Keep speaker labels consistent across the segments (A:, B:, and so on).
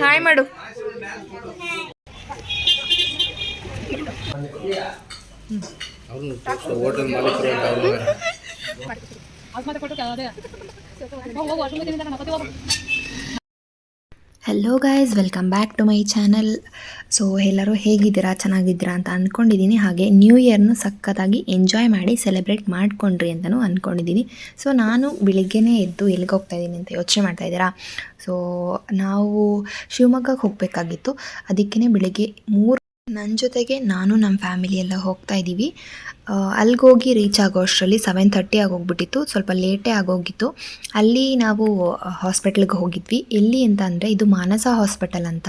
A: Hi ಮಾಡು.
B: Hotel ಮಾಲೀಕರು
C: hello guys, welcome back to my channel. So ಎಲ್ಲರೂ ಹೇಗಿದ್ದೀರಾ, ಚೆನ್ನಾಗಿದ್ದೀರಾ ಅಂತ ಅಂದ್ಕೊಂಡಿದ್ದೀನಿ. ಹಾಗೆ ನ್ಯೂ ಇಯರ್ನು ಸಖತ್ತಾಗಿ ಎಂಜಾಯ್ ಮಾಡಿ ಸೆಲೆಬ್ರೇಟ್ ಮಾಡ್ಕೊಂಡ್ರಿ ಅಂತಲೂ ಅಂದ್ಕೊಂಡಿದ್ದೀನಿ. ಸೊ ನಾನು ಬೆಳಿಗ್ಗೆನೇ ಎದ್ದು ಎಲ್ಲಿಗೆ ಹೋಗ್ತಾಯಿದ್ದೀನಿ ಅಂತ ಯೋಚನೆ ಮಾಡ್ತಾಯಿದ್ದೀರಾ. ಸೊ ನಾವು ಶಿವಮೊಗ್ಗಕ್ಕೆ ಹೋಗಬೇಕಾಗಿತ್ತು. ಅದಕ್ಕೇ ಬೆಳಿಗ್ಗೆ ನನ್ನ ಜೊತೆಗೆ ನಾನು ನಮ್ಮ ಫ್ಯಾಮಿಲಿ ಎಲ್ಲ ಹೋಗ್ತಾ ಇದ್ದೀವಿ. ಅಲ್ಲಿಗೋಗಿ ರೀಚ್ ಆಗೋ ಅಷ್ಟರಲ್ಲಿ 7:30 ಆಗೋಗ್ಬಿಟ್ಟಿತ್ತು. ಸ್ವಲ್ಪ ಲೇಟೇ ಆಗೋಗಿತ್ತು. ಅಲ್ಲಿ ನಾವು ಹಾಸ್ಪಿಟಲ್ಗೆ ಹೋಗಿದ್ವಿ. ಎಲ್ಲಿ ಅಂತ ಅಂದರೆ ಇದು ಮಾನಸ ಹಾಸ್ಪಿಟಲ್ ಅಂತ.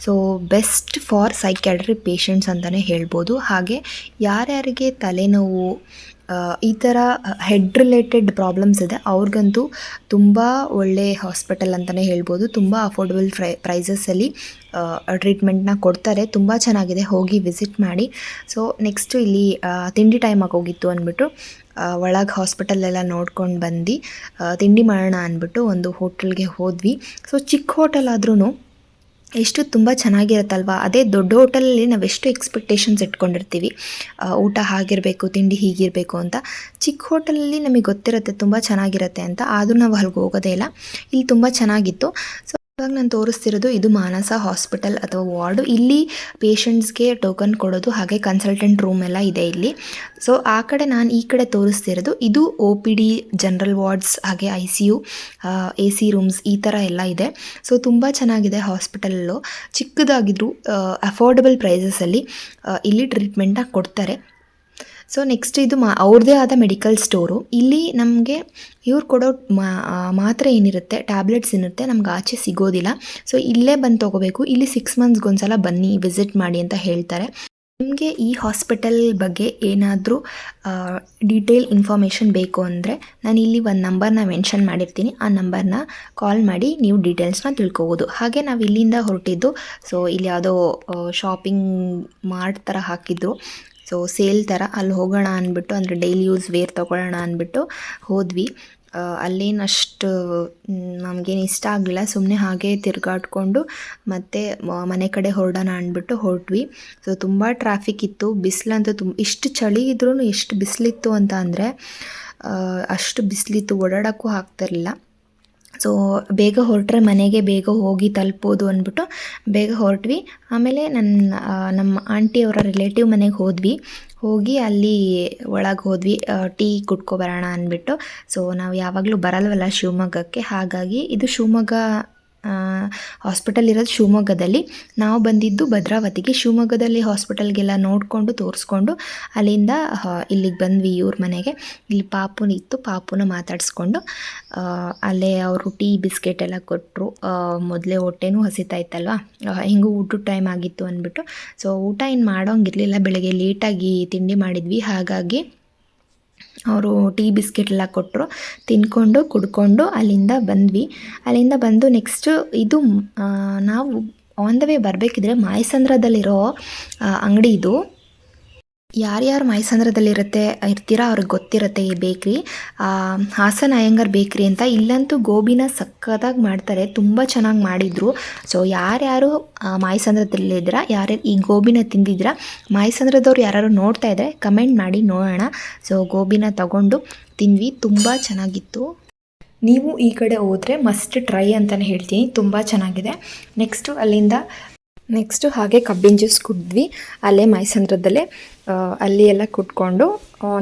C: So best for psychiatry patients ಅಂತಲೇ ಹೇಳ್ಬೋದು. ಹಾಗೆ ಯಾರ್ಯಾರಿಗೆ ತಲೆನೋವು, ಈ ಥರ ಹೆಡ್ ರಿಲೇಟೆಡ್ ಪ್ರಾಬ್ಲಮ್ಸ್ ಇದೆ ಅವ್ರಿಗಂತೂ ತುಂಬ ಒಳ್ಳೆ ಹಾಸ್ಪಿಟಲ್ ಅಂತಲೇ ಹೇಳ್ಬೋದು. ತುಂಬ ಅಫೋರ್ಡಬಲ್ ಪ್ರೈಸಸಲ್ಲಿ ಟ್ರೀಟ್ಮೆಂಟ್ನ ಕೊಡ್ತಾರೆ. ತುಂಬ ಚೆನ್ನಾಗಿದೆ, ಹೋಗಿ ವಿಸಿಟ್ ಮಾಡಿ. ಸೊ ನೆಕ್ಸ್ಟು ಇಲ್ಲಿ ತಿಂಡಿ ಟೈಮ್ ಆಗೋಗಿತ್ತು ಅಂದ್ಬಿಟ್ಟು ಒಳಗೆ ಹಾಸ್ಪಿಟಲೆಲ್ಲ ನೋಡ್ಕೊಂಡು ಬಂದು ತಿಂಡಿ ಮಾಡೋಣ ಅಂದ್ಬಿಟ್ಟು ಒಂದು ಹೋಟೆಲ್ಗೆ ಹೋದ್ವಿ. ಸೊ ಚಿಕ್ಕ ಹೋಟೆಲ್ ಆದ್ರೂ ಎಷ್ಟು ತುಂಬ ಚೆನ್ನಾಗಿರುತ್ತಲ್ವ. ಅದೇ ದೊಡ್ಡ ಹೋಟೆಲಲ್ಲಿ ನಾವು ಎಷ್ಟು ಎಕ್ಸ್ಪೆಕ್ಟೇಷನ್ಸ್ ಇಟ್ಕೊಂಡಿರ್ತೀವಿ, ಊಟ ಹಾಗಿರಬೇಕು, ತಿಂಡಿ ಹೀಗಿರಬೇಕು ಅಂತ. ಚಿಕ್ಕ ಹೋಟೆಲಲ್ಲಿ ನಮಗೆ ಗೊತ್ತಿರುತ್ತೆ ತುಂಬ ಚೆನ್ನಾಗಿರುತ್ತೆ ಅಂತ, ಆದರೂ ನಾವು ಅಲ್ಲಿಗೆ ಹೋಗೋದೇ ಇಲ್ಲ. ಇಲ್ಲಿ ತುಂಬ ಚೆನ್ನಾಗಿತ್ತು. ಸೊ ಇವಾಗ ನಾನು ತೋರಿಸ್ತಿರೋದು ಇದು ಮಾನಸ ಹಾಸ್ಪಿಟಲ್ ಅಥವಾ ವಾರ್ಡು. ಇಲ್ಲಿ ಪೇಷಂಟ್ಸ್ಗೆ ಟೋಕನ್ ಕೊಡೋದು, ಹಾಗೆ ಕನ್ಸಲ್ಟೆಂಟ್ ರೂಮ್ ಎಲ್ಲ ಇದೆ ಇಲ್ಲಿ. ಸೊ ಆ ಕಡೆ ನಾನು ಈ ಕಡೆ ತೋರಿಸ್ತಿರೋದು ಇದು OPD, ಜನರಲ್ ವಾರ್ಡ್ಸ್, ಹಾಗೆ ICU, AC ರೂಮ್ಸ್ ಈ ಥರ ಎಲ್ಲ ಇದೆ. ಸೊ ತುಂಬ ಚೆನ್ನಾಗಿದೆ ಹಾಸ್ಪಿಟಲ್ಲು. ಚಿಕ್ಕದಾಗಿದ್ರು ಅಫೋರ್ಡಬಲ್ ಪ್ರೈಸಸಲ್ಲಿ ಇಲ್ಲಿ ಟ್ರೀಟ್ಮೆಂಟ್ನ ಕೊಡ್ತಾರೆ. ಸೊ ನೆಕ್ಸ್ಟ್ ಇದು ಅವ್ರದ್ದೇ ಆದ ಮೆಡಿಕಲ್ ಸ್ಟೋರು. ಇಲ್ಲಿ ನಮಗೆ ಇವ್ರು ಕೊಡೋ ಮಾತ್ರೆ ಏನಿರುತ್ತೆ, ಟ್ಯಾಬ್ಲೆಟ್ಸ್ ಏನಿರುತ್ತೆ, ನಮ್ಗೆ ಆಚೆ ಸಿಗೋದಿಲ್ಲ. ಸೊ ಇಲ್ಲೇ ಬಂದು ತೊಗೋಬೇಕು. ಇಲ್ಲಿ 6 ಮಂತ್ಸ್ಗೊಂದ್ಸಲ ಬನ್ನಿ, ವಿಸಿಟ್ ಮಾಡಿ ಅಂತ ಹೇಳ್ತಾರೆ. ನಿಮಗೆ ಈ ಹಾಸ್ಪಿಟಲ್ ಬಗ್ಗೆ ಏನಾದರೂ ಡೀಟೇಲ್ ಇನ್ಫಾರ್ಮೇಷನ್ ಬೇಕು ಅಂದರೆ ನಾನು ಇಲ್ಲಿ ಒಂದು ನಂಬರ್ನ ಮೆನ್ಷನ್ ಮಾಡಿರ್ತೀನಿ. ಆ ನಂಬರ್ನ ಕಾಲ್ ಮಾಡಿ ನೀವು ಡೀಟೇಲ್ಸ್ನ ತಿಳ್ಕೊಬೋದು. ಹಾಗೆ ನಾವು ಇಲ್ಲಿಂದ ಹೊರಟಿದ್ದು, ಸೊ ಇಲ್ಲಿ ಯಾವುದೋ ಶಾಪಿಂಗ್ ಮಾರ್ಟ್ ಥರ ಹಾಕಿದ್ರು. ಸೊ ಸೇಲ್ ಥರ ಅಲ್ಲಿ ಹೋಗೋಣ ಅಂದ್ಬಿಟ್ಟು, ಅಂದರೆ ಡೈಲಿ ಯೂಸ್ ವೇರ್ ತೊಗೊಳ್ಳೋಣ ಅಂದ್ಬಿಟ್ಟು ಹೋದ್ವಿ. ಅಲ್ಲೇನಷ್ಟು ನಮಗೇನು ಇಷ್ಟ ಆಗಲಿಲ್ಲ. ಸುಮ್ಮನೆ ಹಾಗೆ ತಿರುಗಾಡ್ಕೊಂಡು ಮತ್ತೆ ಮನೆ ಕಡೆ ಹೊರಡೋಣ ಅಂದ್ಬಿಟ್ಟು ಹೊರಟ್ವಿ. ಸೊ ತುಂಬ ಟ್ರಾಫಿಕ್ ಇತ್ತು, ಬಿಸಿಲಂತೂ ಇಷ್ಟು ಚಳಿ ಇದ್ರೂ ಎಷ್ಟು ಬಿಸಿಲಿತ್ತು ಅಂತ ಅಂದರೆ ಅಷ್ಟು ಬಿಸಿಲಿತ್ತು, ಓಡಾಡೋಕ್ಕೂ ಆಗ್ತಿರಲಿಲ್ಲ. ಸೊ ಬೇಗ ಹೊರಟ್ರೆ ಮನೆಗೆ ಬೇಗ ಹೋಗಿ ತಲುಪೋದು ಅಂದ್ಬಿಟ್ಟು ಬೇಗ ಹೊರಟ್ವಿ. ಆಮೇಲೆ ನಮ್ಮ ಆಂಟಿಯವರ ರಿಲೇಟಿವ್ ಮನೆಗೆ ಹೋಗಿ ಅಲ್ಲಿ ಒಳಗೆ ಹೋದ್ವಿ, ಟೀ ಕುಡ್ಕೊಬರೋಣ ಅಂದ್ಬಿಟ್ಟು. ಸೊ ನಾವು ಯಾವಾಗಲೂ ಬರಲ್ವಲ್ಲ ಶಿವಮೊಗ್ಗಕ್ಕೆ, ಹಾಗಾಗಿ ಇದು ಶಿವಮೊಗ್ಗ ಹಾಸ್ಪಿಟಲ್ ಇರೋದು ಶಿವಮೊಗ್ಗದಲ್ಲಿ. ನಾವು ಬಂದಿದ್ದು ಭದ್ರಾವತಿಗೆ. ಶಿವಮೊಗ್ಗದಲ್ಲಿ ಹಾಸ್ಪಿಟಲ್ಗೆಲ್ಲ ನೋಡಿಕೊಂಡು ತೋರಿಸ್ಕೊಂಡು ಅಲ್ಲಿಂದ ಇಲ್ಲಿಗೆ ಬಂದ್ವಿ ಇವ್ರ ಮನೆಗೆ. ಇಲ್ಲಿ ಪಾಪುನಿತ್ತು, ಪಾಪುನ ಮಾತಾಡಿಸ್ಕೊಂಡು ಅಲ್ಲೇ ಅವರು ಟೀ ಬಿಸ್ಕೆಟ್ ಎಲ್ಲ ಕೊಟ್ಟರು. ಮೊದಲೇ ಹೊಟ್ಟೆನೂ ಹಸಿತಾ ಇತ್ತಲ್ವ, ಹಿಂಗೂ ಊಟದ ಟೈಮ್ ಆಗಿತ್ತು ಅಂದ್ಬಿಟ್ಟು. ಸೊ ಊಟ ಏನು ಮಾಡೋಂಗಿರಲಿಲ್ಲ, ಬೆಳಗ್ಗೆ ಲೇಟಾಗಿ ತಿಂಡಿ ಮಾಡಿದ್ವಿ. ಹಾಗಾಗಿ ಅವರು ಟೀ ಬಿಸ್ಕೆಟ್ ಎಲ್ಲ ಕೊಟ್ಟರು, ತಿನ್ಕೊಂಡು ಕುಡ್ಕೊಂಡು ಅಲ್ಲಿಂದ ಬಂದ್ವಿ. ಅಲ್ಲಿಂದ ಬಂದು ನೆಕ್ಸ್ಟು ಇದು ನಾವು ಆನ್ ದ ವೇ ಬರಬೇಕಿದ್ರೆ ಮಾಯಸಂದ್ರದಲ್ಲಿರೋ ಅಂಗಡಿ ಇದು. ಯಾರ್ಯಾರು ಇರ್ತೀರಾ ಅವ್ರಿಗೆ ಗೊತ್ತಿರುತ್ತೆ ಈ ಬೇಕ್ರಿ, ಹಾಸನ್ ಅಯ್ಯಂಗಾರ್ ಬೇಕ್ರಿ ಅಂತ. ಇಲ್ಲಂತೂ ಗೋಬಿನ ಸಕ್ಕತ್ತಾಗಿ ಮಾಡ್ತಾರೆ, ತುಂಬ ಚೆನ್ನಾಗಿ ಮಾಡಿದರು. ಸೊ ಯಾರ್ಯಾರು ಮಾಯಸಂದ್ರದಲ್ಲಿದ್ದೀರಾ, ಯಾರ್ಯಾರು ಈ ಗೋಬಿನ ತಿಂದಿದ್ದೀರಾ, ಮಾಯಸಂದ್ರದವ್ರು ಯಾರು ನೋಡ್ತಾ ಇದ್ದರೆ ಕಮೆಂಟ್ ಮಾಡಿ ನೋಡೋಣ. ಸೊ ಗೋಬಿನ ತಗೊಂಡು ತಿಂದ್ವಿ, ತುಂಬ ಚೆನ್ನಾಗಿತ್ತು. ನೀವು ಈ ಕಡೆ ಹೋದರೆ ಮಸ್ಟ್ ಟ್ರೈ ಅಂತಲೇ ಹೇಳ್ತೀನಿ, ತುಂಬ ಚೆನ್ನಾಗಿದೆ. ನೆಕ್ಸ್ಟು ಹಾಗೆ ಕಬ್ಬಿನ ಜ್ಯೂಸ್ ಕುಡಿದ್ವಿ ಅಲ್ಲೇ ಮಾಯಸಂದ್ರದಲ್ಲೇ. ಅಲ್ಲಿ ಎಲ್ಲ ಕುಟ್ಕೊಂಡು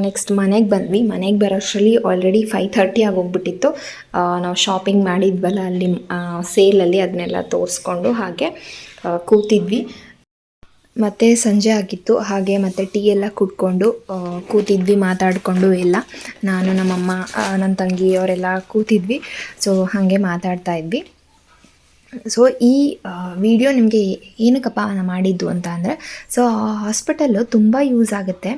C: ನೆಕ್ಸ್ಟ್ ಮನೆಗೆ ಬಂದ್ವಿ. ಮನೆಗೆ ಬರೋಷ್ಟರಲ್ಲಿ ಆಲ್ರೆಡಿ 5:30 ಆಗೋಗ್ಬಿಟ್ಟಿತ್ತು. ನಾವು ಶಾಪಿಂಗ್ ಮಾಡಿದ್ವಲ್ಲ ಅಲ್ಲಿ ಸೇಲಲ್ಲಿ, ಅದನ್ನೆಲ್ಲ ತೋರಿಸ್ಕೊಂಡು ಹಾಗೆ ಕೂತಿದ್ವಿ. ಮತ್ತು ಸಂಜೆ ಆಗಿತ್ತು, ಹಾಗೆ ಮತ್ತು ಟೀ ಎಲ್ಲ ಕುಡ್ಕೊಂಡು ಕೂತಿದ್ವಿ ಮಾತಾಡಿಕೊಂಡು ಎಲ್ಲ. ನಾನು, ನಮ್ಮಮ್ಮ, ನನ್ನ ತಂಗಿ ಅವರೆಲ್ಲ ಕೂತಿದ್ವಿ. ಸೊ ಹಾಗೆ ಮಾತಾಡ್ತಾ ಇದ್ವಿ. ಸೊ ಈ ವಿಡಿಯೋ ನಿಮಗೆ ಏನಕ್ಕಪ್ಪ ನಾನು ಮಾಡಿದ್ದು ಅಂತ ಅಂದರೆ, ಸೊ ಹಾಸ್ಪಿಟಲ್ಲು ತುಂಬ ಯೂಸ್ ಆಗುತ್ತೆ.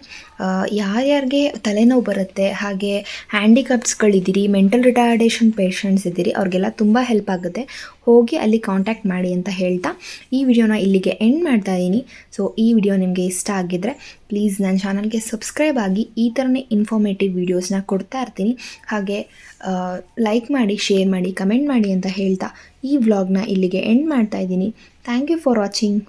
C: ಯಾರ್ಯಾರಿಗೆ ತಲೆನೋವು ಬರುತ್ತೆ, ಹಾಗೆ ಹ್ಯಾಂಡಿಕ್ಯಾಪ್ಸ್ಗಳಿದ್ದೀರಿ, ಮೆಂಟಲ್ ರಿಟಾರ್ಡೇಷನ್ ಪೇಷಂಟ್ಸ್ ಇದ್ದೀರಿ, ಅವ್ರಿಗೆಲ್ಲ ತುಂಬ ಹೆಲ್ಪ್ ಆಗುತ್ತೆ. ಹೋಗಿ ಅಲ್ಲಿ ಕಾಂಟ್ಯಾಕ್ಟ್ ಮಾಡಿ ಅಂತ ಹೇಳ್ತಾ ಈ ವಿಡಿಯೋನ ಇಲ್ಲಿಗೆ ಎಂಡ್ ಮಾಡ್ತಾ ಇದ್ದೀನಿ. ಸೊ ಈ ವಿಡಿಯೋ ನಿಮಗೆ ಇಷ್ಟ ಆಗಿದ್ದರೆ ಪ್ಲೀಸ್ ನನ್ನ ಚಾನಲ್ಗೆ ಸಬ್ಸ್ಕ್ರೈಬ್ ಆಗಿ. ಈ ಥರನೇ ಇನ್ಫಾರ್ಮೇಟಿವ್ ವೀಡಿಯೋಸ್ನ ಕೊಡ್ತಾ ಇರ್ತೀನಿ. ಹಾಗೆ ಲೈಕ್ ಮಾಡಿ, ಶೇರ್ ಮಾಡಿ, ಕಮೆಂಟ್ ಮಾಡಿ ಅಂತ ಹೇಳ್ತಾ ಈ ವ್ಲಾಗ್ನ ಇಲ್ಲಿಗೆ ಎಂಡ್ ಮಾಡ್ತಾ ಇದ್ದೀನಿ. Thank you for watching.